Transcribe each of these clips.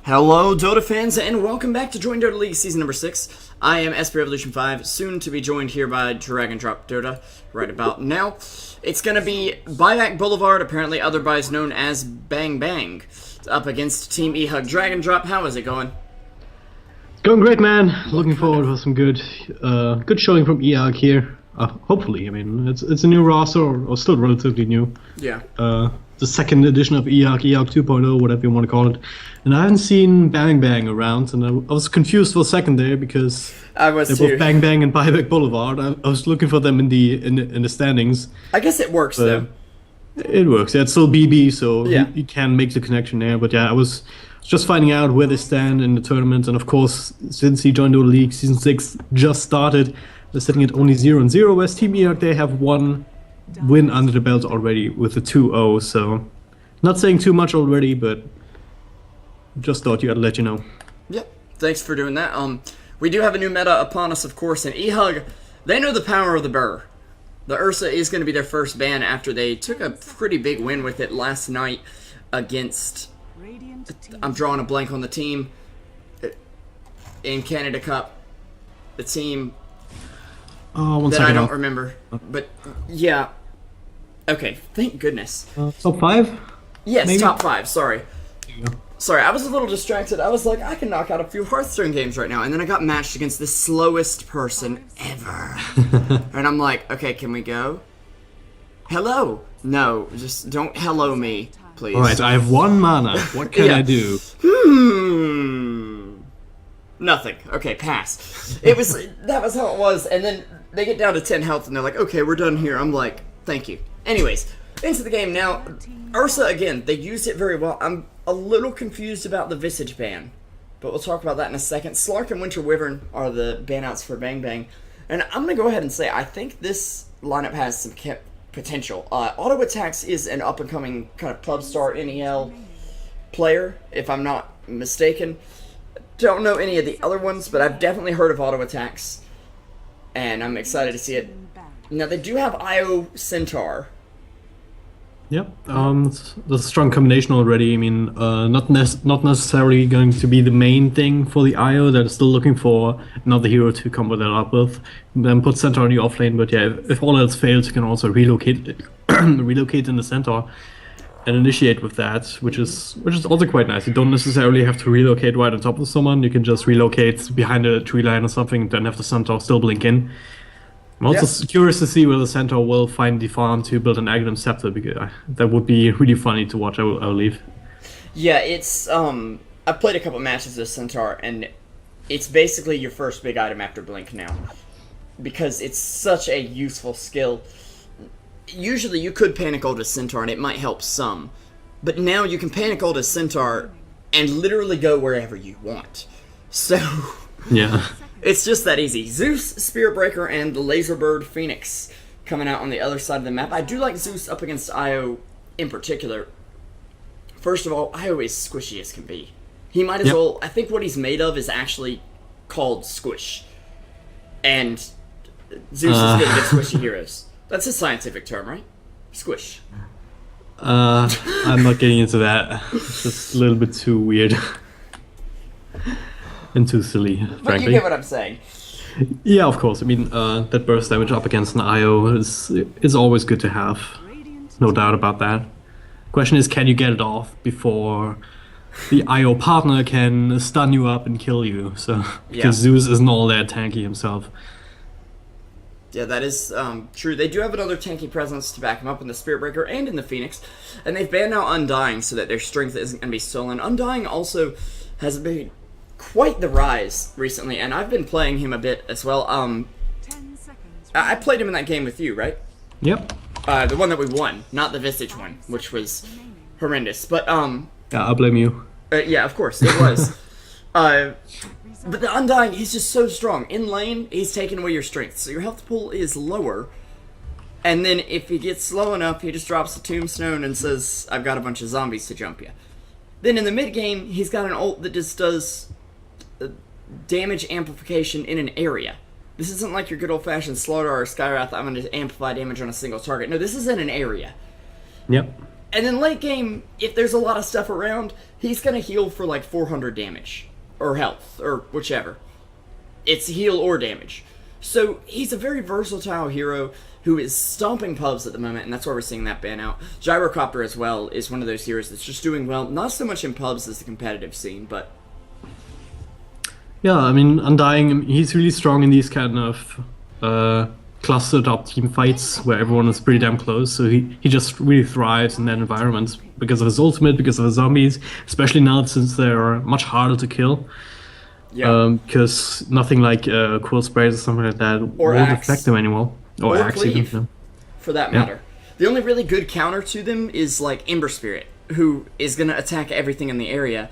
Hello, Dota fans, and welcome back to Join Dota League Season number 6. I am SP Revolution 5, soon to be joined here by DragonDrop Dota, right about now. It's going to be Buyback Boulevard, apparently otherwise known as Bang Bang, up against Team eHug DragonDrop. How is it going? Going great, man. Looking forward for some good showing from eHug here. Hopefully, I mean, it's a new roster, or still relatively new. Yeah. The second edition of eHug 2.0, whatever you want to call it. And I haven't seen Bang Bang around, and I was confused for a second there because I was they're both Bang Bang and Buyback Boulevard. I was looking for them in the standings. I guess it works though. It works. Yeah, it's still BB, so yeah. you can make the connection there. But yeah, I was just finding out where they stand in the tournament, and of course, since he joined Dota League, Season 6 just started. They're sitting at only 0-0, whereas Team eHug, they have one win under the belt already with a 2-0, so not saying too much already, but just thought I'd let you know. Yep, thanks for doing that. We do have a new meta upon us, of course, and eHug, they know the power of the burr. The Ursa is going to be their first ban after they took a pretty big win with it last night against, I'm drawing a blank on the team, in Canada Cup, the team that I don't remember, but yeah. Okay, thank goodness. Top 5? Yes, maybe? top 5, sorry. Sorry, I was a little distracted. I was like, I can knock out a few Hearthstone games right now, and then I got matched against the slowest person ever. And I'm like, okay, can we go? Hello? No, just don't hello me, please. Alright, I have 1 mana. What can I do? Nothing. Okay, pass. That was how it was, and then they get down to 10 health, and they're like, okay, we're done here. I'm like, thank you. Anyways, into the game now. Ursa, again, they used it very well. I'm a little confused about the Visage ban, but we'll talk about that in a second. Slark and Winter Wyvern are the ban-outs for Bang Bang, and I'm going to go ahead and say I think this lineup has some potential. Auto Attacks is an up-and-coming kind of pub star NEL player, if I'm not mistaken. Don't know any of the other ones, but I've definitely heard of Auto Attacks, and I'm excited to see it. Now, they do have IO Centaur. Yep, that's a strong combination already. I mean, not necessarily going to be the main thing for the IO. They're still looking for another hero to combo that up with. Then put Centaur in the offlane, but yeah, if all else fails, you can also relocate in the Centaur and initiate with that, which is also quite nice. You don't necessarily have to relocate right on top of someone. You can just relocate behind a tree line or something, and then have the Centaur still blink in. I'm also curious to see whether Centaur will find the farm to build an Aghanim Scepter, because that would be really funny to watch, I believe. Yeah, it's, I've played a couple matches with Centaur, and it's basically your first big item after Blink now. Because it's such a useful skill. Usually you could Panic Ult as Centaur, and it might help some. But now you can Panic Ult as Centaur, and literally go wherever you want. So... yeah. It's just that easy. Zeus, Spirit Breaker, and the Laserbird Phoenix coming out on the other side of the map. I do like Zeus up against IO in particular. First of all, IO is squishy as can be. He might as well... I think what he's made of is actually called Squish. And Zeus is good against squishy heroes. That's a scientific term, right? Squish. I'm not getting into that. It's just a little bit too weird. And too silly, frankly. But you get what I'm saying. Yeah, of course. I mean, that burst damage up against an IO is always good to have. No doubt about that. Question is, can you get it off before the IO partner can stun you up and kill you? So because Zeus isn't all that tanky himself. Yeah, that is true. They do have another tanky presence to back him up in the Spirit Breaker and in the Phoenix. And they've banned out Undying so that their strength isn't going to be stolen. Undying also has been quite the rise recently, and I've been playing him a bit as well. I played him in that game with you, right? Yep. The one that we won, not the Visage one, which was horrendous. But yeah, I'll blame you. Yeah, of course it was. But the Undying, he's just so strong. In lane, he's taking away your strength, so your health pool is lower. And then if he gets slow enough, he just drops the Tombstone and says, "I've got a bunch of zombies to jump you." Then in the mid game, he's got an ult that just does damage amplification in an area. This isn't like your good old-fashioned Slaughter or Skywrath, I'm going to amplify damage on a single target. No, this is in an area. Yep. And then late game, if there's a lot of stuff around, he's gonna heal for like 400 damage. Or health, or whichever. It's heal or damage. So he's a very versatile hero who is stomping pubs at the moment, and that's why we're seeing that ban out. Gyrocopter as well is one of those heroes that's just doing well, not so much in pubs as the competitive scene, but... Yeah, I mean, Undying, he's really strong in these kind of clustered up team fights where everyone is pretty damn close, so he just really thrives in that environment because of his ultimate, because of his zombies, especially now since they're much harder to kill. Yeah. Because nothing like cool sprays or something like that or won't axe. affect them anymore. Or axe cleave, even. for that matter. The only really good counter to them is like Ember Spirit, who is going to attack everything in the area.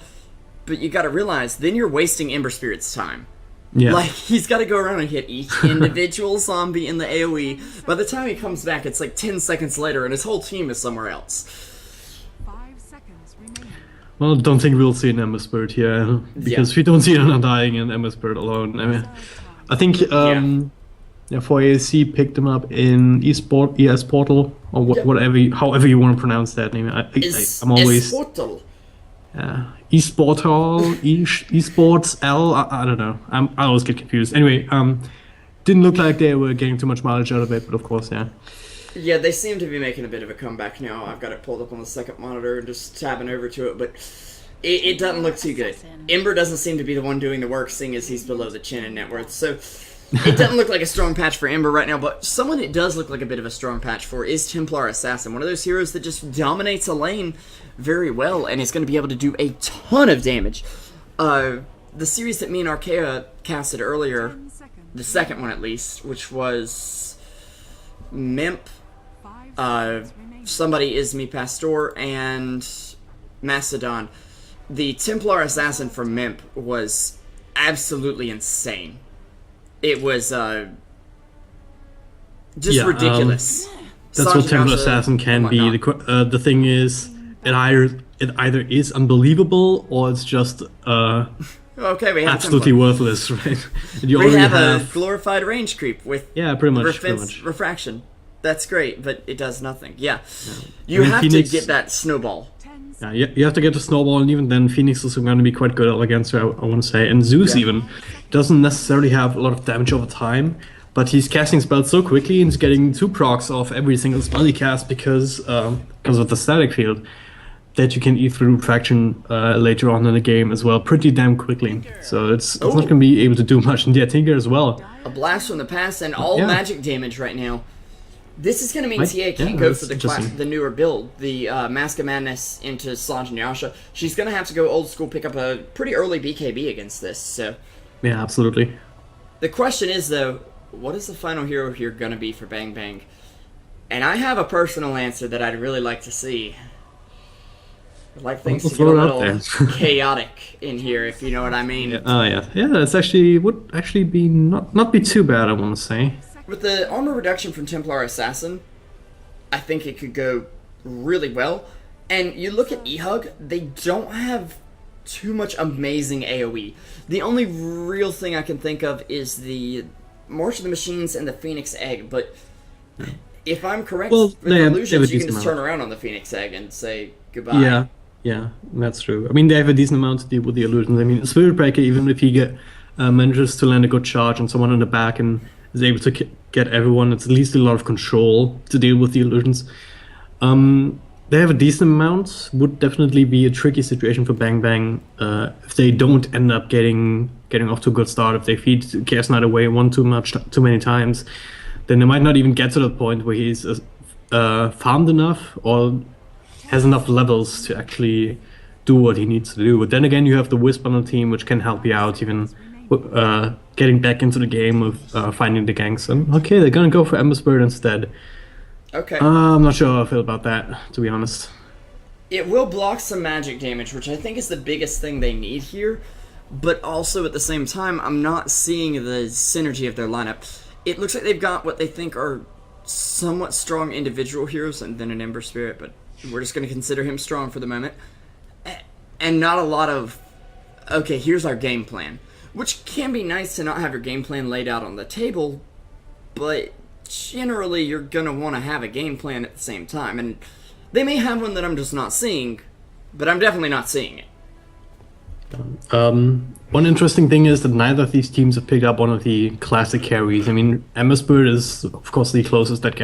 But you got to realize, then you're wasting Ember Spirit's time. Yeah. Like, he's got to go around and hit each individual zombie in the AoE. By the time he comes back, it's like 10 seconds later, and his whole team is somewhere else. 5 seconds remaining. Well, I don't think we'll see an Ember Spirit here, because we don't see an Undying and Ember Spirit alone. I mean, I think 4ASC picked them up in ES Portal, or whatever, however you want to pronounce that name. I'm always... Esportal. Esportal, Esports L, I don't know. I always get confused. Anyway, didn't look like they were getting too much mileage out of it, but of course, yeah. Yeah, they seem to be making a bit of a comeback now. I've got it pulled up on the second monitor and just tabbing over to it, but it doesn't look too good. Ember doesn't seem to be the one doing the work, seeing as he's below the chin in net worth, so it doesn't look like a strong patch for Ember right now, but someone it does look like a bit of a strong patch for is Templar Assassin, one of those heroes that just dominates a lane very well and is going to be able to do a ton of damage. The series that me and Archaea casted earlier, the second one at least, which was Mimp, somebody is me Pastor, and Mastodon. The Templar Assassin from Mimp was absolutely insane. It was just ridiculous. That's what Templar Assassin can be. The thing is, it either is unbelievable or it's just okay, we have absolutely worthless, right? You we have a glorified range creep with pretty much. refraction. That's great, but it does nothing. Yeah. You have Phoenix, to get that snowball. Yeah, you have to get the snowball, and even then Phoenix is going to be quite good against her, I want to say. And Zeus even doesn't necessarily have a lot of damage over time, but he's casting spells so quickly and he's getting 2 procs off every single spell he casts because of the static field that you can eat through refraction later on in the game as well, pretty damn quickly. So it's not going to be able to do much. And Tinker as well. A blast from the past and all magic damage right now. This is going to mean TA can't go for the newer build, the Mask of Madness into Solange and Yasha. She's going to have to go old school, pick up a pretty early BKB against this. So, yeah, absolutely. The question is, though, what is the final hero here going to be for Bang Bang? And I have a personal answer that I'd really like to see. I'd like things to get a little chaotic in here, if you know what I mean. Yeah, it's would actually be not be too bad, I want to say. With the armor reduction from Templar Assassin, I think it could go really well. And you look at eHug, they don't have too much amazing AoE. The only real thing I can think of is the March of the Machines and the Phoenix Egg, but if I'm correct, with illusions, you can just turn around on the Phoenix Egg and say goodbye. Yeah, that's true. I mean, they have a decent amount to deal with the illusions. I mean, Spirit Breaker, even if he manages to land a good charge on someone in the back and is able to get everyone, it's at least a lot of control to deal with the illusions. They have a decent amount. Would definitely be a tricky situation for Bang Bang if they don't end up getting off to a good start. If they feed Chaos Knight away too many times, then they might not even get to the point where he's farmed enough or has enough levels to actually do what he needs to do. But then again, you have the Wisp on the team, which can help you out even getting back into the game of finding the ganks. And okay, they're gonna go for Ember Spirit instead. Okay. I'm not sure how I feel about that, to be honest. It will block some magic damage, which I think is the biggest thing they need here. But also, at the same time, I'm not seeing the synergy of their lineup. It looks like they've got what they think are somewhat strong individual heroes, and then an Ember Spirit, but we're just going to consider him strong for the moment. And not a lot of, okay, here's our game plan. Which can be nice to not have your game plan laid out on the table, but generally you're going to want to have a game plan at the same time. And They may have one that I'm just not seeing, but I'm definitely not seeing it. One interesting thing is that neither of these teams have picked up one of the classic carries. I mean, Emberspirit is, of course, the closest that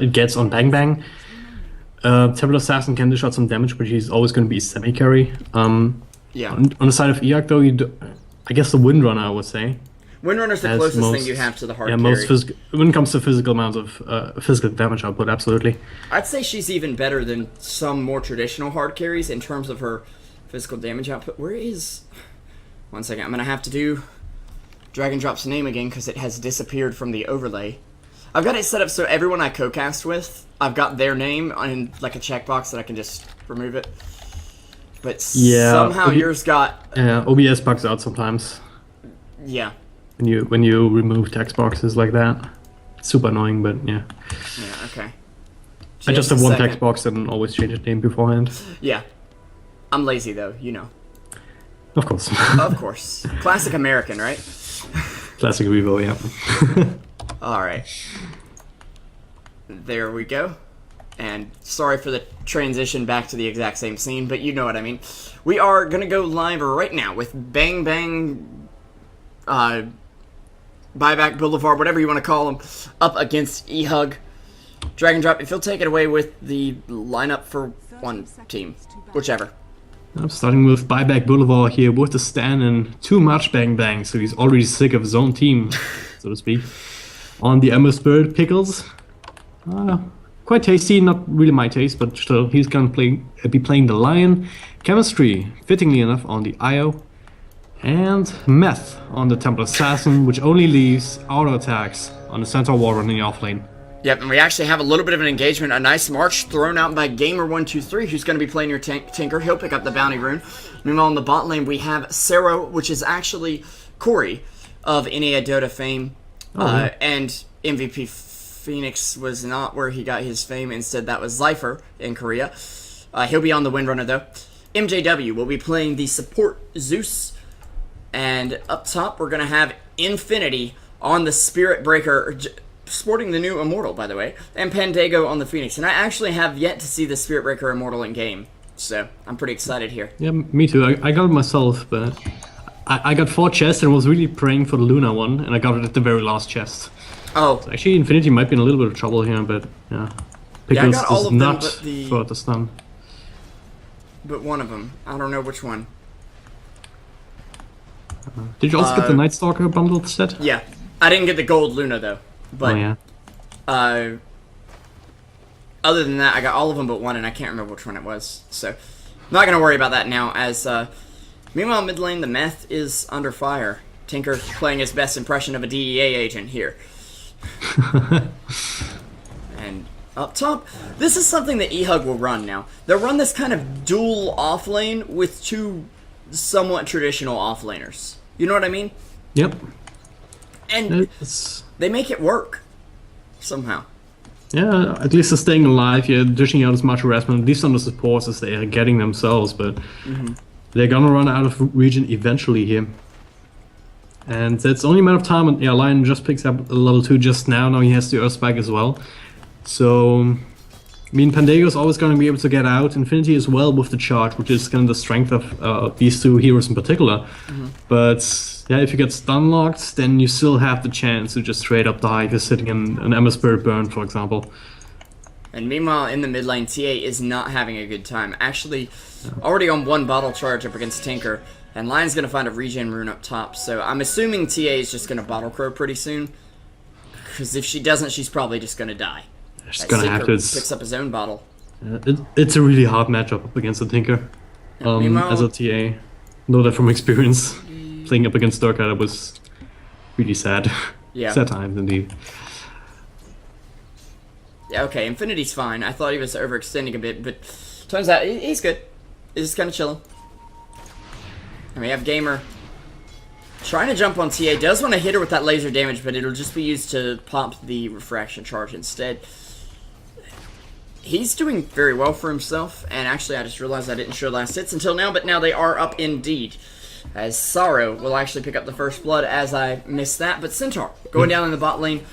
it gets on Bang Bang. Temple Assassin can dish out some damage, but he's always going to be semi-carry. Yeah. On the side of eHug, though, I guess the Windrunner, I would say. Windrunner's the closest thing you have to the hard carry. Most when it comes to physical amounts of physical damage output, absolutely. I'd say she's even better than some more traditional hard carries in terms of her physical damage output. Where is... One second, I'm going to have to do DragonDrop's name again because it has disappeared from the overlay. I've got it set up so everyone I co-cast with, I've got their name in like a checkbox that I can just remove it. But somehow yours got... Yeah, OBS bugs out sometimes. Yeah. When you remove text boxes like that. It's super annoying, but yeah. Yeah, okay. I just have one text box and always change the name beforehand. Yeah. I'm lazy though, you know. Of course. Of course. Classic American, right? Classic Revo, yeah. Alright. There we go. And sorry for the transition back to the exact same scene, but you know what I mean. We are going to go live right now with Bang Bang, Buyback Boulevard, whatever you want to call them, up against eHug. DragonDrop, if you'll take it away with the lineup for one team, whichever. I'm starting with Buyback Boulevard here with the stand and too much Bang Bang, so he's already sick of his own team, so to speak. On the Emberspirit, Pickles. Quite tasty, not really my taste, but still, he's gonna be playing the Lion. Chemistry, fittingly enough, on the IO. And Meth on the Temple Assassin, which only leaves auto attacks on the Centaur Warrior in the offlane. Yep, and we actually have a little bit of an engagement, a nice march thrown out by Gamer123, who's going to be playing your Tinker. He'll pick up the bounty rune. Meanwhile, in the bot lane, we have Sero, which is actually Corey of ArchaeaDota fame. Yeah. And MVP Phoenix was not where he got his fame. Instead, that was Zypher in Korea. He'll be on the Windrunner, though. MJW will be playing the support Zeus. And up top, we're going to have Infinity on the Spirit Breaker, sporting the new Immortal, by the way, and Pandago on the Phoenix. And I actually have yet to see the Spirit Breaker Immortal in game, so I'm pretty excited here. Yeah, me too. I got it myself, but I got 4 chests and was really praying for the Luna one, and I got it at the very last chest. Oh. So actually, Infinity might be in a little bit of trouble here, but yeah. Pickles I got all does of them, not but throw out the stun. But one of them. I don't know which one. Did you also get the Night Stalker bundled set? Yeah. I didn't get the gold Luna, though. But, oh, yeah. Other than that, I got all of them but one, and I can't remember which one it was. So, not going to worry about that now, as, meanwhile, mid lane, the Meth is under fire. Tinker playing his best impression of a DEA agent here. And up top, this is something that eHug will run now. They'll run this kind of dual offlane with 2 somewhat traditional offlaners. You know what I mean? Yep. And they make it work. Somehow. Yeah, at least they're staying alive here, dishing out as much harassment, at least on the supports as they are getting themselves, but they're gonna run out of region eventually here. And it's only a matter of time, and yeah, Lion just picks up a level 2 just now. Now he has the Earth Spike as well. So, I mean, Pandago's always going to be able to get out. Infinity as well with the charge, which is kind of the strength of these 2 heroes in particular. But yeah, if you get stun locked, then you still have the chance to just straight up die if you're sitting in an Emberspirit burn, for example. And meanwhile, in the mid lane, TA is not having a good time. Actually, already on 1 bottle charge up against Tinker. And Lion's going to find a regen rune up top, so I'm assuming TA is just going to bottle crow pretty soon. Because if she doesn't, she's probably just going to die. She's going to have to. Picks up his own bottle. It's a really hard matchup up against the Tinker. As a TA. Know that from experience. Playing up against Durka, that was really sad. Yeah. Sad times, indeed. Yeah, okay, Infinity's fine. I thought he was overextending a bit, but turns out he's good. He's just kind of chilling. And we have Gamer trying to jump on TA. Does want to hit her with that laser damage, but it'll just be used to pop the refraction charge instead. He's doing very well for himself, and actually I just realized I didn't show last hits until now, but now they are up indeed. As Sorrow will actually pick up the first blood as I missed that, but Centaur going down in the bot lane.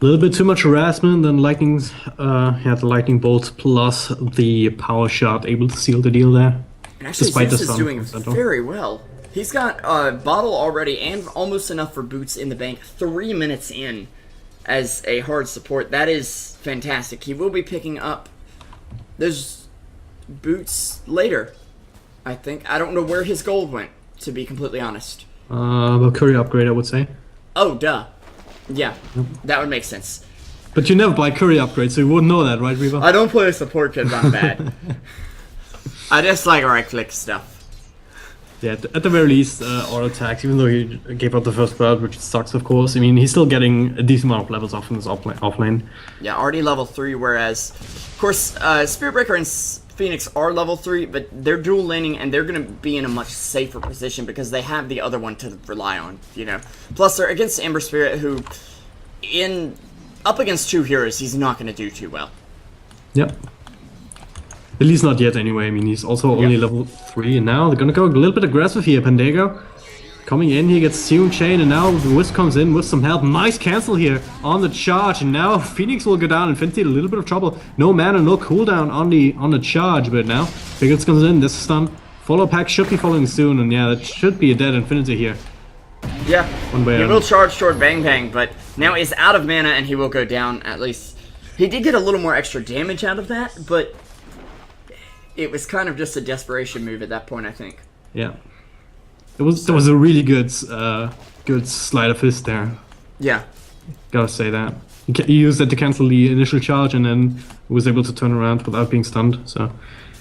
A little bit too much harassment, then lightning's, the lightning bolt plus the power shot able to seal the deal there. And actually, Despite Zeus the is stun doing from Centaur. very well. He's got a bottle already and almost enough for boots in the bank 3 minutes in as a hard support. That is fantastic. He will be picking up those boots later, I think. I don't know where his gold went, to be completely honest. Valkyrie upgrade, I would say. Oh, duh. Yeah, that would make sense. But you never buy curry upgrade, so you wouldn't know that, right, Revo? I don't play a support because I'm bad. I just like right-click stuff. Yeah, at the very least, auto attacks, even though he gave out the first blood, which sucks, of course. I mean, he's still getting a decent amount of levels off in his off lane. Yeah, already level 3, whereas, of course, Spirit Breaker and Phoenix are level 3, but they're dual laning, and they're going to be in a much safer position because they have the other one to rely on, you know. Plus, they're against Ember Spirit, who, up against 2 heroes, he's not going to do too well. Yep. At least not yet, anyway. I mean, he's also only level 3, and now they're gonna go a little bit aggressive here. Pandego coming in, he gets Searing Chain, and now the Wisp comes in with some help. Nice cancel here on the charge, and now Phoenix will go down. Infinity in a little bit of trouble. No mana, no cooldown on the charge, but now Biggles comes in. This stun. Follow pack should be following soon, and yeah, that should be a dead Infinity here. Yeah, One way he out. will charge toward Bang Bang, but now he's out of mana, and he will go down at least. He did get a little more extra damage out of that, but it was kind of just a desperation move at that point, I think. Yeah, there was a really good good sleight of fist there. Yeah. Gotta say that. He used that to cancel the initial charge, and then was able to turn around without being stunned. So.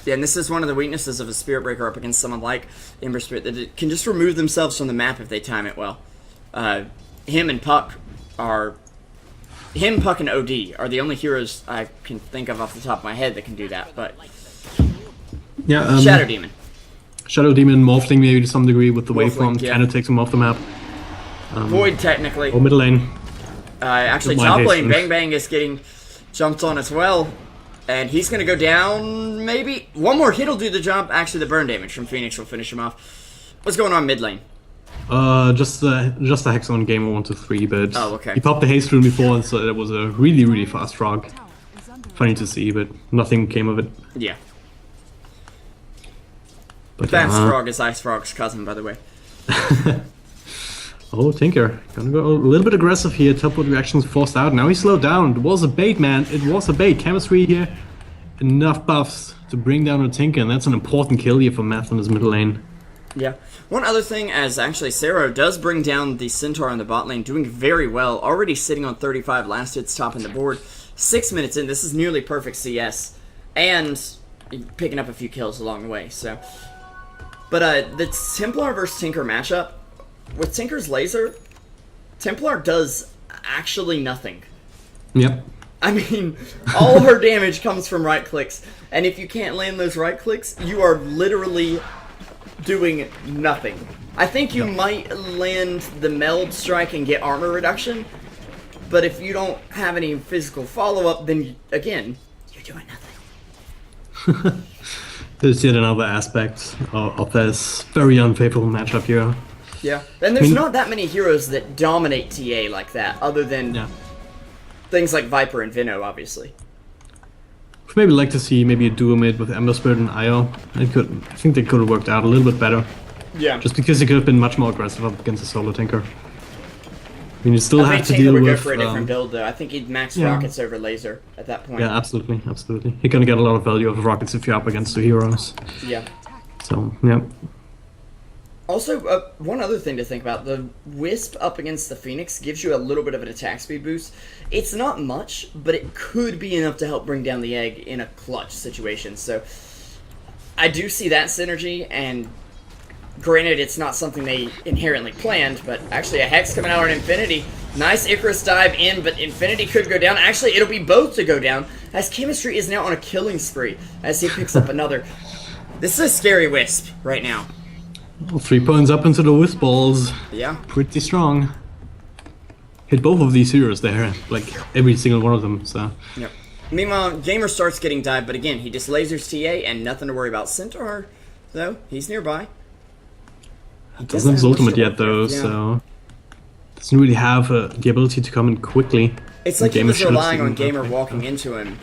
Yeah, and this is one of the weaknesses of a Spirit Breaker up against someone like Ember Spirit, that it can just remove themselves from the map if they time it well. Him, Puck, and OD are the only heroes I can think of off the top of my head that can do that, but Yeah, Shadow Demon. Shadow Demon morphling maybe to some degree with the Morphling, waveform yeah. kind of takes him off the map. Void, technically. Or middle lane. Actually, Good top blind lane, haste. Bang Bang is getting jumped on as well. And he's going to go down, maybe. One more hit will do the job. Actually, the burn damage from Phoenix will finish him off. What's going on mid lane? Just the Hexon game of 1 to 3, but Oh, okay. he popped the haste rune before, so that was a really, really fast frog. Funny to see, but nothing came of it. Yeah. But Fast Frog is Ice Frog's cousin, by the way. Oh, Tinker. Gonna go a little bit aggressive here. Teleport reactions forced out. Now he slowed down. It was a bait, man. It was a bait. Chemistry here. Enough buffs to bring down a Tinker, and that's an important kill here for Math on his middle lane. Yeah. One other thing, as actually Sero does bring down the Centaur on the bot lane, doing very well. Already sitting on 35, last hits topping the board. 6 minutes in, this is nearly perfect CS. And picking up a few kills along the way, so. But the Templar versus Tinker matchup, with Tinker's laser, Templar does actually nothing. Yep. I mean, all her damage comes from right clicks, and if you can't land those right clicks, you are literally doing nothing. I think you might land the meld strike and get armor reduction, but if you don't have any physical follow-up, then again, you're doing nothing. There's yet another aspect of this very unfavorable matchup here. Yeah, and there's not that many heroes that dominate TA like that, other than things like Viper and Vino, obviously. I'd maybe like to see maybe a duo mid with Ember Spirit and Io. I think they could have worked out a little bit better. Yeah. Just because they could have been much more aggressive up against a solo Tinker. I mean, you still I have think to Tinker deal would go with. for a different build, though. I think he'd max rockets over laser at that point. Yeah, absolutely, absolutely. You're gonna get a lot of value of rockets if you're up against two heroes. Yeah. So, yeah. Also, one other thing to think about, the Wisp up against the Phoenix gives you a little bit of an attack speed boost. It's not much, but it could be enough to help bring down the egg in a clutch situation. So, I do see that synergy, and granted, it's not something they inherently planned, but actually a Hex coming out on Infinity. Nice Icarus dive in, but Infinity could go down. Actually, it'll be both to go down, as Chemistry is now on a killing spree, as he picks up another. This is a scary Wisp right now. Well, 3 points up into the Wisp balls. Yeah. Pretty strong. Hit both of these heroes there, like every single one of them, so. Yep. Meanwhile, Gamer starts getting dived, but again, he just lasers TA and nothing to worry about. Centaur, though, he's nearby. Doesn't have his ultimate much to yet work though, with, yeah. so doesn't really have the ability to come in quickly. It's like he Gamer was should have relying seen on Gamer that. walking into him.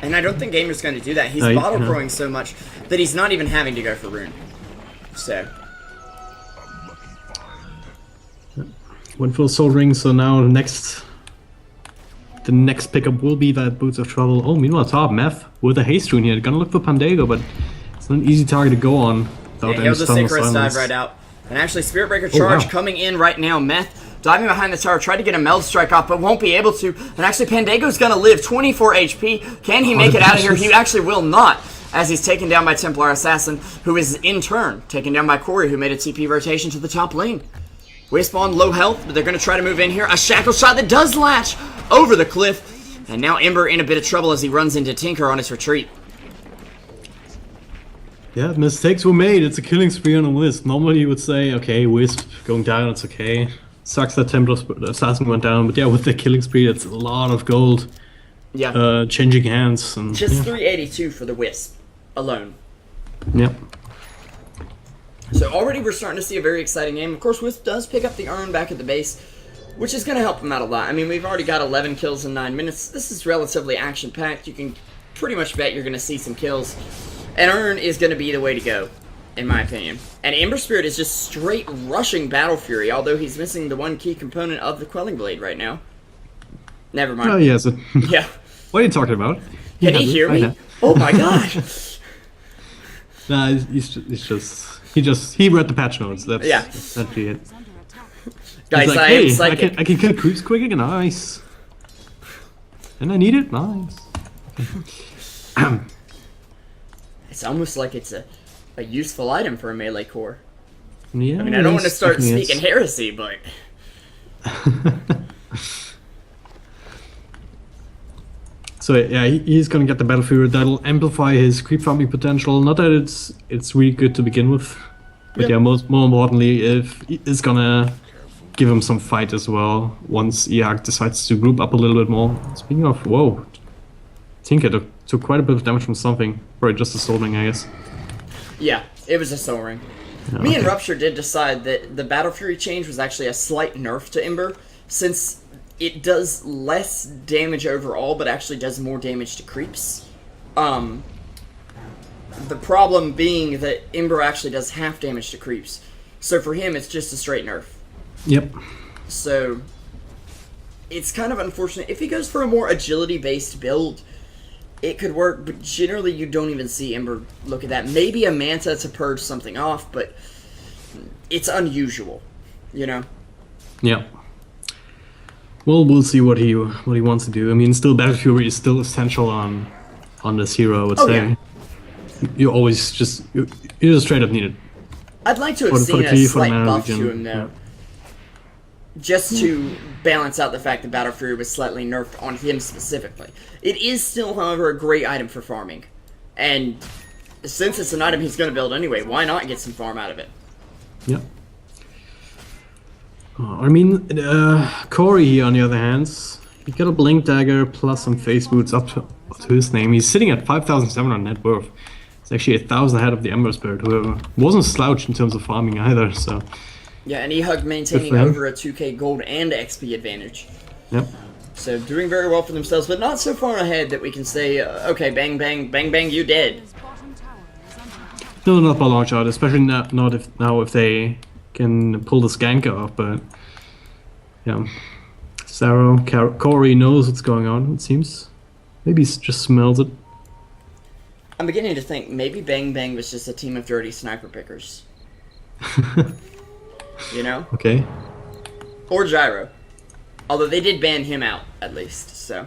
And I don't think Gamer's going to do that. He's No, bottle yeah. throwing so much that he's not even having to go for Rune. So, Went for the Soul Ring, so now the next pickup will be that Boots of Trouble. Oh, meanwhile, top Meth with a haste rune here. Gonna look for Pandego, but it's not an easy target to go on. yeah, he has a Synchronous dive right out. And actually, Spirit Breaker Oh, charge wow. coming in right now. Meth diving behind the tower, tried to get a Meld Strike off, but won't be able to. And actually, Pandego's gonna live 24 HP. Can he make it out of here? He actually will not, as he's taken down by Templar Assassin, who is in turn taken down by Corey, who made a TP rotation to the top lane. Wisp on low health, but they're going to try to move in here. A shackle shot that does latch over the cliff. And now Ember in a bit of trouble as he runs into Tinker on his retreat. Yeah, mistakes were made. It's a killing spree on a Wisp. Normally you would say, okay, Wisp going down, it's okay. Sucks that Templar Assassin went down, but yeah, with the killing spree, it's a lot of gold. Yeah. Changing hands. And, Just yeah. 382 for the Wisp alone. Yep. So already we're starting to see a very exciting game. Of course, Wisp does pick up the Urn back at the base, which is going to help him out a lot. I mean, we've already got 11 kills in 9 minutes. This is relatively action-packed. You can pretty much bet you're going to see some kills. And Urn is going to be the way to go, in my opinion. And Ember Spirit is just straight rushing Battle Fury, although he's missing the one key component of the Quelling Blade right now. Never mind. Oh, yes. Yeah. What are you talking about? Can he hear me? Oh my god. Nah, he read the patch notes. That's Yeah. That's actually it. Guys, He's like, I hey, am psychic. I can kill creeps quick, nice. And I need it, nice. It's almost like it's a useful item for a melee core. Yeah, I mean, I don't want to start speaking heresy, but... So yeah, he's gonna get the Battle Fury. That'll amplify his creep farming potential. Not that it's really good to begin with, but yeah, more importantly, it's gonna give him some fight as well once eHug decides to group up a little bit more. Speaking of, whoa, Tinker took quite a bit of damage from something. Probably just a Soul Ring, I guess. Yeah, it was a Soul Ring. Yeah, Me and okay. Rupture did decide that the Battle Fury change was actually a slight nerf to Ember, since it does less damage overall, but actually does more damage to creeps. The problem being that Ember actually does half damage to creeps. So for him, it's just a straight nerf. Yep. So it's kind of unfortunate. If he goes for a more agility-based build, it could work, but generally you don't even see Ember look at that. Maybe a Manta to purge something off, but it's unusual, you know? Yeah. Well, we'll see what he wants to do. I mean, still Battle Fury is still essential on this hero, I would say. Yeah. You always you just straight up need it. I'd like to have For seen the a key, for the slight mana buff regen, to him, though. yeah. Just to balance out the fact that Battle Fury was slightly nerfed on him specifically. It is still, however, a great item for farming. And since it's an item he's going to build anyway, why not get some farm out of it? Yeah. I mean, Corey here, on the other hand, he got a Blink Dagger plus some face boots up to his name. He's sitting at 5,700 net worth. It's actually 1,000 ahead of the Ember Spirit, who wasn't slouched in terms of farming either, so... Yeah, and eHug maintaining him. over a 2k gold and XP advantage. Yep. So doing very well for themselves, but not so far ahead that we can say, okay, bang, bang, bang, bang, you dead. His bottom tower is under attack. No, not by long shot, especially not if they can pull the Skanker off, but... Yeah. Corey knows what's going on, it seems. Maybe he just smells it. I'm beginning to think maybe Bang Bang was just a team of dirty sniper pickers. You know? Okay. Or Gyro. Although they did ban him out, at least, so...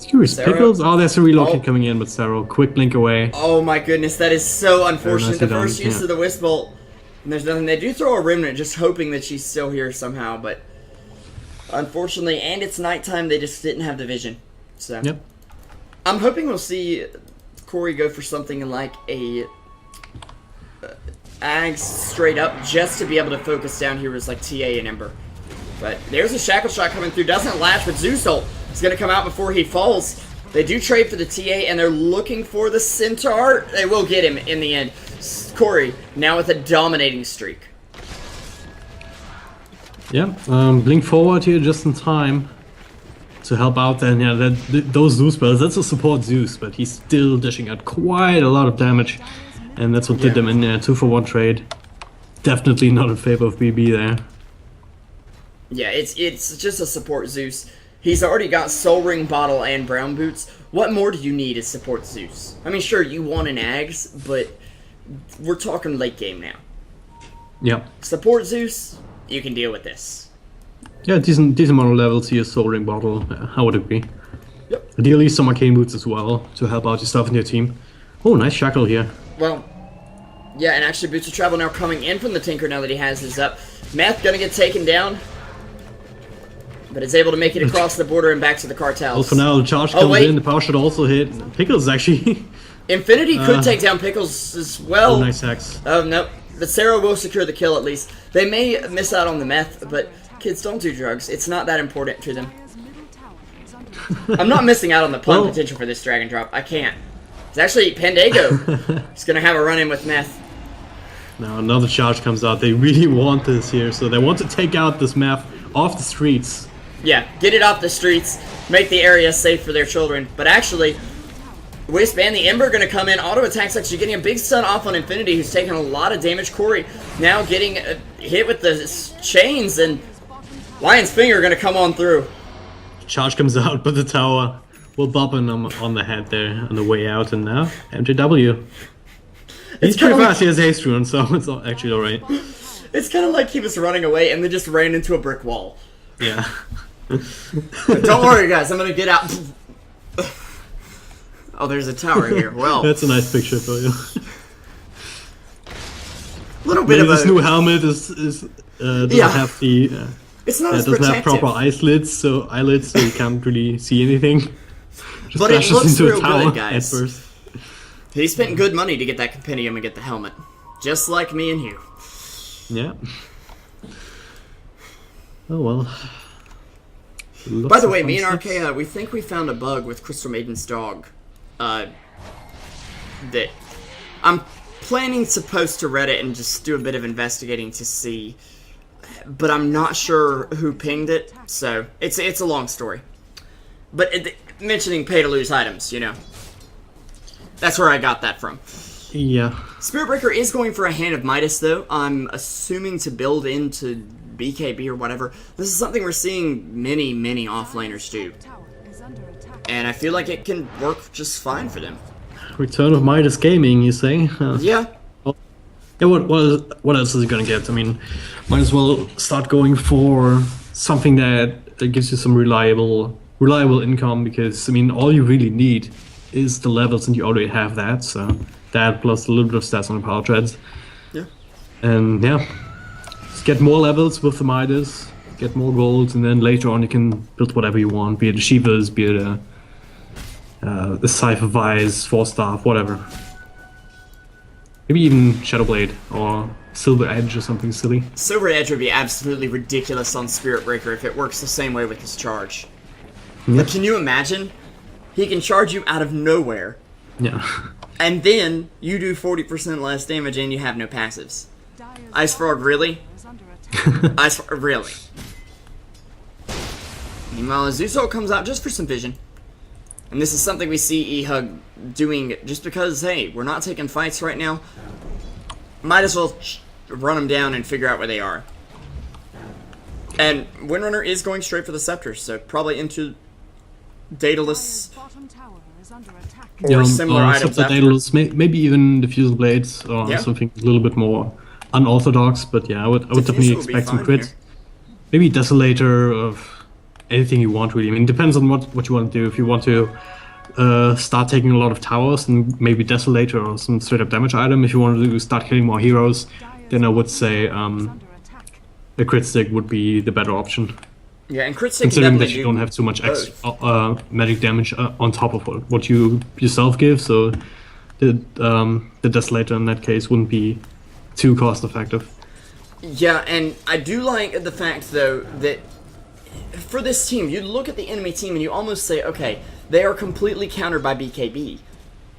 Curious. Sarah? Pickles? Oh, there's a reload Oh. kit coming in, but Sarah, quick blink away. Oh my goodness, that is so unfortunate. nicely The first done, use yeah. of the Wisp Bolt, and there's nothing. They do throw a Remnant, just hoping that she's still here somehow, but... Unfortunately, and it's nighttime, they just didn't have the vision. So... Yep. I'm hoping we'll see Corey go for something like a... Ags straight up, just to be able to focus down heroes like TA and Ember. But there's a Shackle Shot coming through, doesn't latch, but Zeus ult is going to come out before he falls. They do trade for the TA, and they're looking for the Centaur. They will get him in the end. Corey, now with a dominating streak. Yeah, blink forward here just in time. to help out, then yeah, those Zeus spells, that's a support Zeus, but he's still dishing out quite a lot of damage, and that's what did them in a 2-for-1 trade. Definitely not in favor of BB there. Yeah, it's just a support Zeus. He's already got Soul Ring, Bottle, and Brown Boots. What more do you need as support Zeus? I mean, sure, you want an Ags, but we're talking late game now. Yeah. Support Zeus, you can deal with this. Yeah, decent amount of levels here, Soul Ring Bottle, how would it be? Yep. Ideally some Arcane Boots as well, to help out your stuff in your team. Oh, nice Shackle here. Well, yeah, and actually Boots of Travel now coming in from the Tinker now that he has his up. Meth gonna get taken down, but is able to make it across the border and back to the cartels. Well, for now, the charge comes in, the power should also hit. Pickles, actually. Infinity could take down Pickles as well. Oh, nice hacks. Oh, no. But Sarah will secure the kill at least. They may miss out on the meth, but kids don't do drugs. It's not that important to them. I'm not missing out on the pun potential for this drag and drop. I can't. It's actually Pandago. He's going to have a run-in with meth. Now another charge comes out. They really want this here, so they want to take out this meth off the streets. Yeah, get it off the streets, make the area safe for their children. But actually, Wisp and the Ember going to come in. Auto attacks actually getting a big stun off on Infinity, who's taking a lot of damage. Corey now getting hit with the chains, and Lion's Finger going to come on through. Charge comes out, but the tower will bop him on the head there on the way out, and now MJW. He's pretty fast, he has haste rune, so it's actually alright. It's kind of like he was running away and then just ran into a brick wall. Yeah. Don't worry, guys, I'm going to get out. Oh, there's a tower here. Well, that's a nice picture for you. Little bit of this new helmet doesn't have the it's not as doesn't protective. have proper eyelids, so you can't really see anything. Just but it looks into real a tower good, guys. at first. He spent good money to get that compendium and get the helmet, just like me and you. Yeah. Oh well. By the way, me and Archaea, we think we found a bug with Crystal Maiden's dog. That I'm planning to post to Reddit and just do a bit of investigating to see, but I'm not sure who pinged it, so it's a long story. But mentioning pay to lose items, you know, that's where I got that from. Yeah. Spirit Breaker is going for a Hand of Midas, though. I'm assuming to build into BKB or whatever. This is something we're seeing many offlaners do. And I feel like it can work just fine for them. Return of Midas Gaming, you say? Yeah. Yeah, what else is he gonna get? I mean, might as well start going for something that gives you some reliable income, because, I mean, all you really need is the levels, and you already have that, so that plus a little bit of stats on the power treads. Yeah. And yeah, just get more levels with the Midas, get more gold, and then later on you can build whatever you want, be it a Shivas, be it a Cypher Vise, 4-staff, whatever. Maybe even Shadowblade or Silver Edge or something silly. Silver Edge would be absolutely ridiculous on Spirit Breaker if it works the same way with his charge. Yep. Like, can you imagine? He can charge you out of nowhere. Yeah. And then you do 40% less damage and you have no passives. Ice Frog, really? Ice Frog, really? Meanwhile, Azuso comes out just for some vision. And this is something we see eHug doing just because, hey, we're not taking fights right now. Might as well run them down and figure out where they are. And Windrunner is going straight for the Scepter, so probably into Daedalus or similar items after. Daedalus, maybe even the Fusel Blades or something a little bit more unorthodox, but yeah, I would definitely expect some crits. Here. Maybe Desolator of anything you want, really. I mean, it depends on what you want to do. If you want to start taking a lot of towers, and maybe Desolator or some straight up damage item. If you want to start killing more heroes, then I would say the crit stick would be the better option. Yeah, and crit stick considering that you don't have too much magic damage on top of what you yourself give, so the Desolator in that case wouldn't be too cost effective. Yeah, and I do like the fact though that for this team, you look at the enemy team and you almost say, okay, they are completely countered by BKB.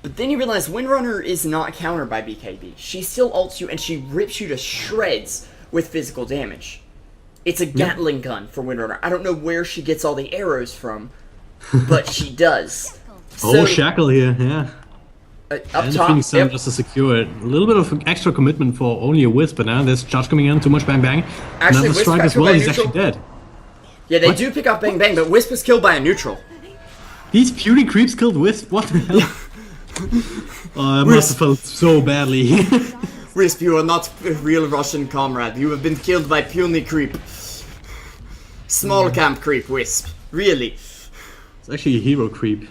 But then you realize Windrunner is not countered by BKB. She still ults you and she rips you to shreds with physical damage. It's a Gatling gun for Windrunner. I don't know where she gets all the arrows from, but she does. Oh, Shackle here, yeah. Up And top, Phoenix Sun just to secure it. A little bit of extra commitment for only a Wisp, but now there's Charge coming in, too much bang bang. Actually, Another Wisp strike got as killed well, by he's neutral. actually dead. Yeah, they What? do pick up Bang Bang, but Wisp was killed by a neutral. These puny creeps killed Wisp, what the hell? Oh, I must have felt so badly. Wisp, you are not a real Russian comrade. You have been killed by puny creep. Small camp creep, Wisp. Really. It's actually a hero creep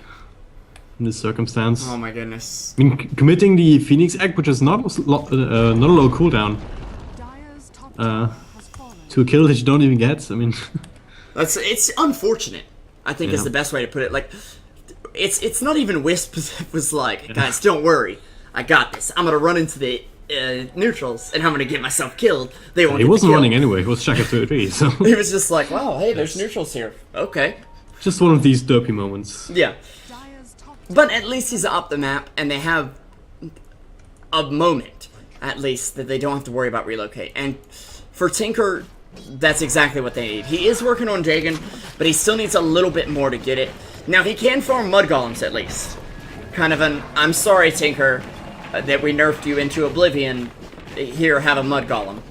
in this circumstance. Oh my goodness. I mean, committing the Phoenix Egg, which is not a low cooldown, Dyer's top tower has fallen. to a kill that you don't even get. I mean, It's unfortunate, I think is Yeah. the best way to put it. Like, it's not even Wisp was like, guys, don't worry. I got this. I'm gonna run into the neutrals, and I'm gonna get myself killed. They won't he get the wasn't kill. running anyway. He was Shackle to a tree, so He was just like, wow, hey, there's neutrals here. Okay. just one of these derpy moments. Yeah. Dyer's top But at least he's up the map, and they have a moment, at least, that they don't have to worry about relocate. And for Tinker, that's exactly what they need. He is working on Dragon, but he still needs a little bit more to get it. Now, he can farm Mud Golems, at least. Kind of an, I'm sorry, Tinker, that we nerfed you into oblivion. Here, have a Mud Golem.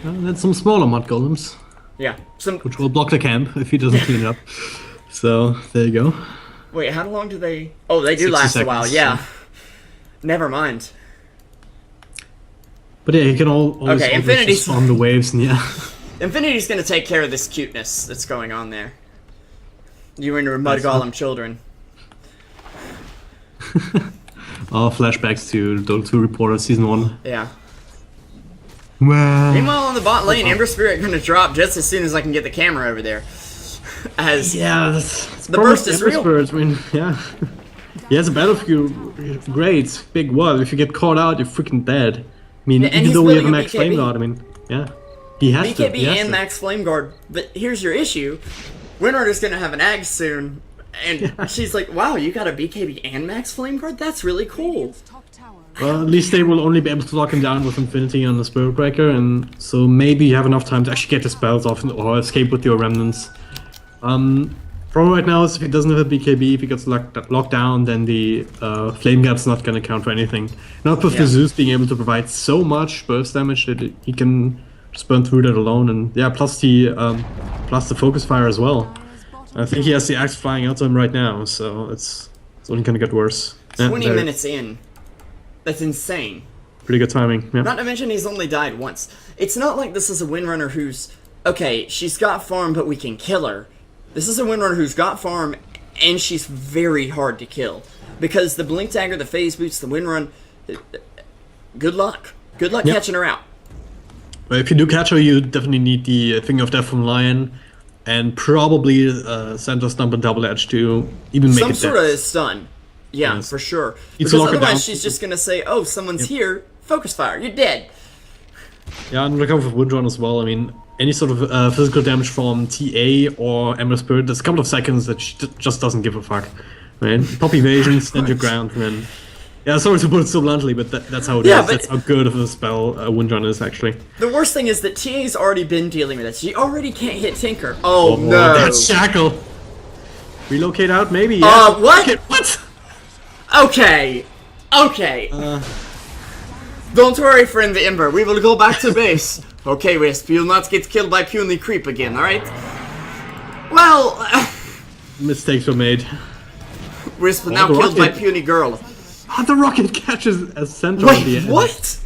That's some smaller Mud Golems, Yeah. Some. which will block the camp if he doesn't clean it up. So, there you go. Wait, how long do they... Oh, they do 60 last a while, seconds, yeah. so. Never mind. But yeah, he can always Okay, Infinity's- just farm the waves, and yeah. Infinity's gonna take care of this cuteness that's going on there. You and your Mud That's Golem children. Oh, flashbacks to Dota 2 Reporter Season 1. Yeah. Well, Meanwhile, on the bot lane, Ember Spirit gonna drop just as soon as I can get the camera over there. As yeah, that's The burst is real. Spirit, I mean, yeah. He has a battlefield, great, big what? If you get caught out, you're freaking dead. I mean, Yeah, and even he's though we have a building a max flame BKB. guard, I mean, yeah. He has to. BKB He has and to. Max Flame Guard, but here's your issue. Winrunner's gonna have an Ag soon, and she's like, wow, you got a BKB and Max Flame Guard? That's really cool. Radiant's top tower. Well, at least they will only be able to lock him down with Infinity on the Spirit Breaker, and so maybe you have enough time to actually get the spells off or escape with your remnants. Problem right now is if he doesn't have a BKB, if he gets locked down, then the Flame Guard's not going to count for anything. Not with Yeah. the Zeus being able to provide so much burst damage that he can just burn through that alone, and yeah, plus the Focus Fire as well. Dyer's bottom I think he has the axe flying out to him right now, so it's only going to get worse. Yeah, 20 there. minutes in. That's insane. Pretty good timing. Yeah. Not to mention he's only died once. It's not like this is a Windrunner who's, okay, she's got farm, but we can kill her. This is a Windrunner who's got farm, and she's very hard to kill. Because the Blink Dagger, the Phase Boots, the Windrun, good luck. Good luck Yep. catching her out. But if you do catch her, you definitely need the Finger of Death from Lion, and probably Center Stump and Double Edge to even make Some it sort dead. of stun. Yeah, Yes. for sure. You Because to lock her otherwise down. she's just gonna say, oh, someone's here, focus fire, you're dead. Yeah, and recover for Windrun as well. I mean, any sort of physical damage from TA or Ember Spirit, there's a couple of seconds that she just doesn't give a fuck. Right? Pop evasion, stand your ground, and then... Yeah, sorry to put it so bluntly, but that's how it Yeah, is. but- That's how good of a spell Windrun is, actually. The worst thing is that TA's already been dealing with this. She already can't hit Tinker. Oh, no. That's Shackle! Relocate out, maybe? Yeah. What? Okay, what? Okay. Okay. Don't worry, friend the Ember. We will go back to base. Okay, Wisp, you'll not get killed by puny creep again, alright? Well, Mistakes were made. Wisp now the killed by rocket. puny girl. Ah, the rocket catches a center at the Wait, end. what?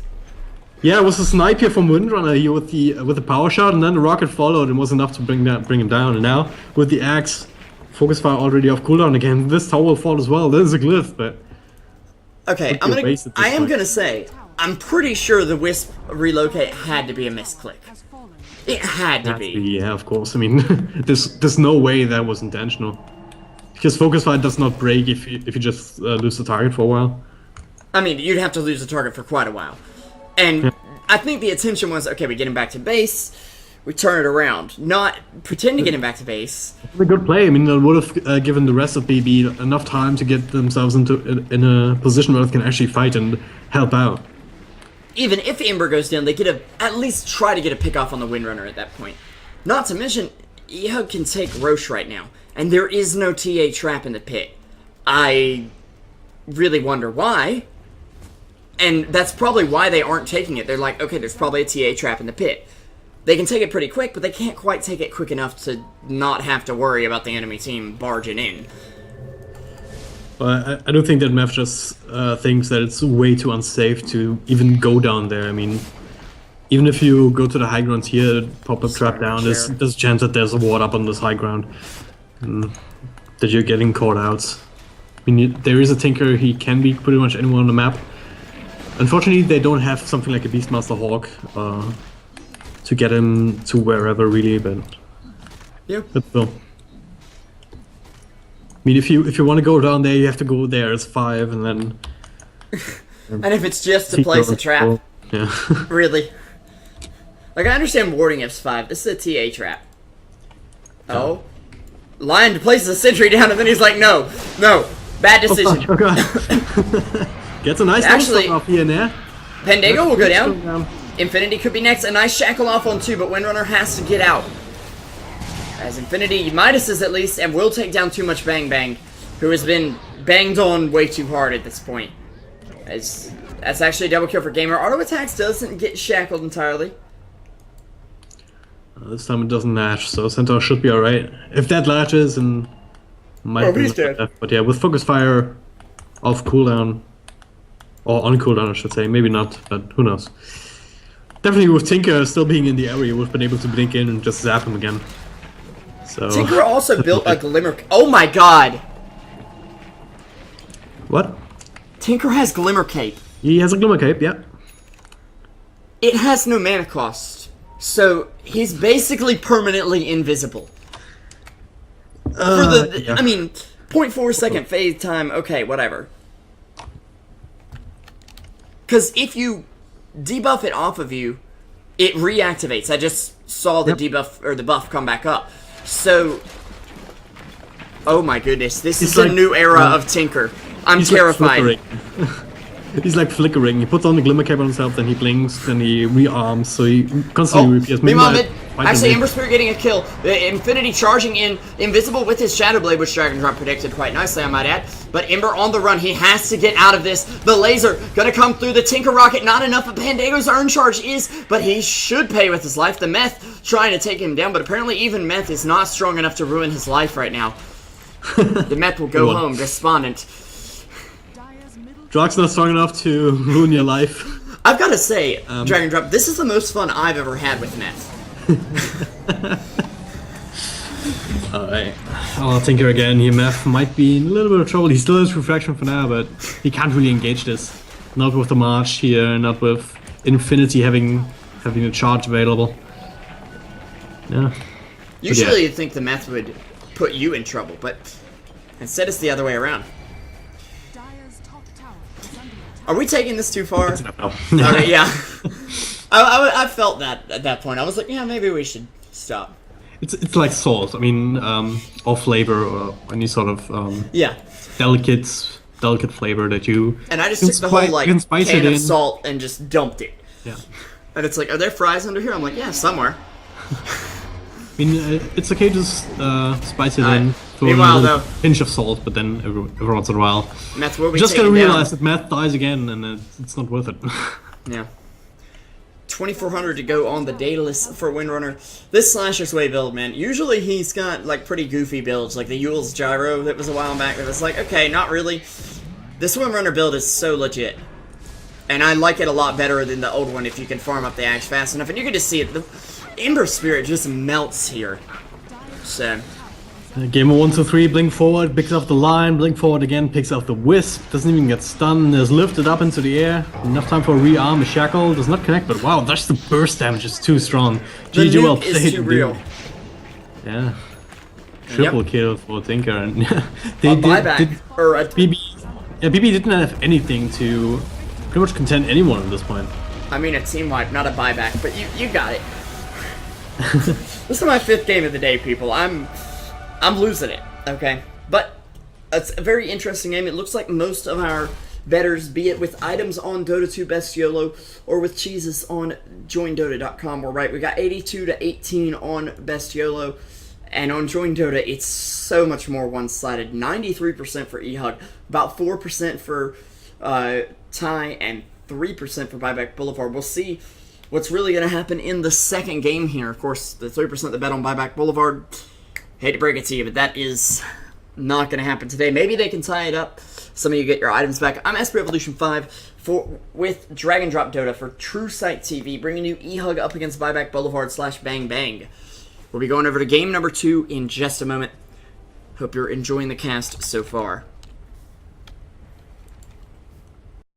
Yeah, it was a snipe here from Windrunner here with the power shot, and then the rocket followed and was enough to bring him down. And now with the axe, focus fire already off cooldown again. This tower will fall as well. This is a glyph, but Okay, Look your base at this I am point. gonna say, I'm pretty sure the Wisp relocate had to be a misclick. has fallen. It had to be. yeah, of course. I mean, there's no way that was intentional, because focus fire does not break if you just lose the target for a while. I mean, you'd have to lose the target for quite a while. And I think the intention was, okay, we get him back to base, we turn it around. Not pretend to get him back to base. It's a good play. I mean, it would have given the rest of BB enough time to get themselves in a position where they can actually fight and help out. even if Ember goes down, they get at least try to get a pick off on the Windrunner at that point. Not to mention, eHug can take Roche right now, and there is no TA trap in the pit. I really wonder why, and that's probably why they aren't taking it. They're like, okay, there's probably a TA trap in the pit. They can take it pretty quick, but they can't quite take it quick enough to not have to worry about the enemy team barging in. But I do think that Meth just thinks that it's way too unsafe to even go down there. I mean, even if you go to the high grounds here, pop up trap down, there's a chance that there's a ward up on this high ground. And that you're getting caught out. I mean, there is a Tinker, he can be pretty much anywhere on the map. Unfortunately, they don't have something like a Beastmaster Hawk to get him to wherever, really, but... Yeah. But still. I mean, if you want to go down there, you have to go there as 5, and then... And if it's just to place a trap, yeah. really. Like, I understand warding F5, this is a TA trap. Oh. Lion places a sentry down, and then he's like, no, bad decision. Oh, God. Gets a nice Actually, off here and there. Pendago will go down. Infinity could be next. A nice shackle off on 2, but Windrunner has to get out. As Infinity Midases at least, and will take down too much Bang Bang, who has been banged on way too hard at this point. As that's actually a double kill for Gamer. Auto attacks doesn't get shackled entirely. This time it doesn't latch, so Centaur should be alright. If that latches, and might be he's dead. But yeah, with Focus Fire off cooldown, or on cooldown I should say, maybe not, but who knows. Definitely with Tinker still being in the area, we've been able to blink in and just zap him again. So Tinker also built a Glimmer... Oh my god! What? Tinker has Glimmer Cape. He has a Glimmer Cape, yeah. It has no mana cost, so he's basically permanently invisible. Yeah. I mean, 0.4 second phase time, okay, whatever. Because if you debuff it off of you, it reactivates. I just saw the debuff, or the buff come back up. So, oh my goodness, this is a new era of Tinker. I'm terrified. Like he's like flickering. He puts on the Glimmer Cape on himself, then he blinks, then he rearms, so he constantly reappears. Meanwhile, actually, Ember Spirit getting a kill. Infinity charging in, invisible with his Shadow Blade, which DragonDrop predicted quite nicely, I might add. But Ember on the run, he has to get out of this. The laser gonna come through the Tinker Rocket, not enough of Pandago's earn charge is, but he should pay with his life. The Meth trying to take him down, but apparently even Meth is not strong enough to ruin his life right now. The Meth will go home, despondent. Drog's not strong enough to ruin your life. I've got to say, DragonDrop, this is the most fun I've ever had with Meth. Alright. Oh, Tinker again. Here, Meth might be in a little bit of trouble. He still has Refraction for now, but he can't really engage this. Not with the March here, not with Infinity having a charge available. Yeah. Usually you'd think the Meth would put you in trouble, but instead it's the other way around. Are we taking this too far? Okay, yeah. I felt that at that point. I was like, yeah, maybe we should stop. It's like salt. I mean, or flavor, or any sort of delicate flavor that you. And I just took the whole like can of salt and just dumped it. Yeah. And it's like, are there fries under here? I'm like, yeah, somewhere. I mean, it's okay to spice it in. Meanwhile, though, pinch of salt, but then every once in a while, Meth will be just gonna realize down. that Meth dies again, and it's not worth it. Yeah. 2400 to go on the data list for Windrunner. This Slasher's Way build, man. Usually he's got like pretty goofy builds, like the Yule's Gyro that was a while back. That was like, okay, not really. This Windrunner build is so legit, and I like it a lot better than the old one if you can farm up the axe fast enough. And you can just see it. The Ember Spirit just melts here. So. Gamer 1, 2, 3, blink forward, picks up the line, blink forward again, picks up the wisp, doesn't even get stunned, is lifted up into the air, enough time for a rearm, a shackle, does not connect, but wow, that's the burst damage is too strong. The GG well nuke is too real. Yeah. Triple kill for Tinker, and they BB didn't have anything to pretty much contend anyone at this point. I mean a team wipe, not a buyback, but you got it. This is my 5th game of the day, people. I'm losing it, okay? But it's a very interesting game. It looks like most of our betters, be it with items on Dota 2 Best YOLO or with cheeses on JoinDota.com. We're right. We got 82 to 18 on Best YOLO. And on JoinDota, it's so much more one-sided. 93% for eHug, about 4% for Ty, and 3% for Buyback Boulevard. We'll see what's really going to happen in the second game here. Of course, the 3% that bet on Buyback Boulevard, hate to break it to you, but that is not going to happen today. Maybe they can tie it up. Some of you get your items back. I'm Esper Evolution 5 with DragonDrop Dota for Truesight TV, bringing you eHug up against Buyback Boulevard / Bang Bang. We'll be going over to game number 2 in just a moment. Hope you're enjoying the cast so far.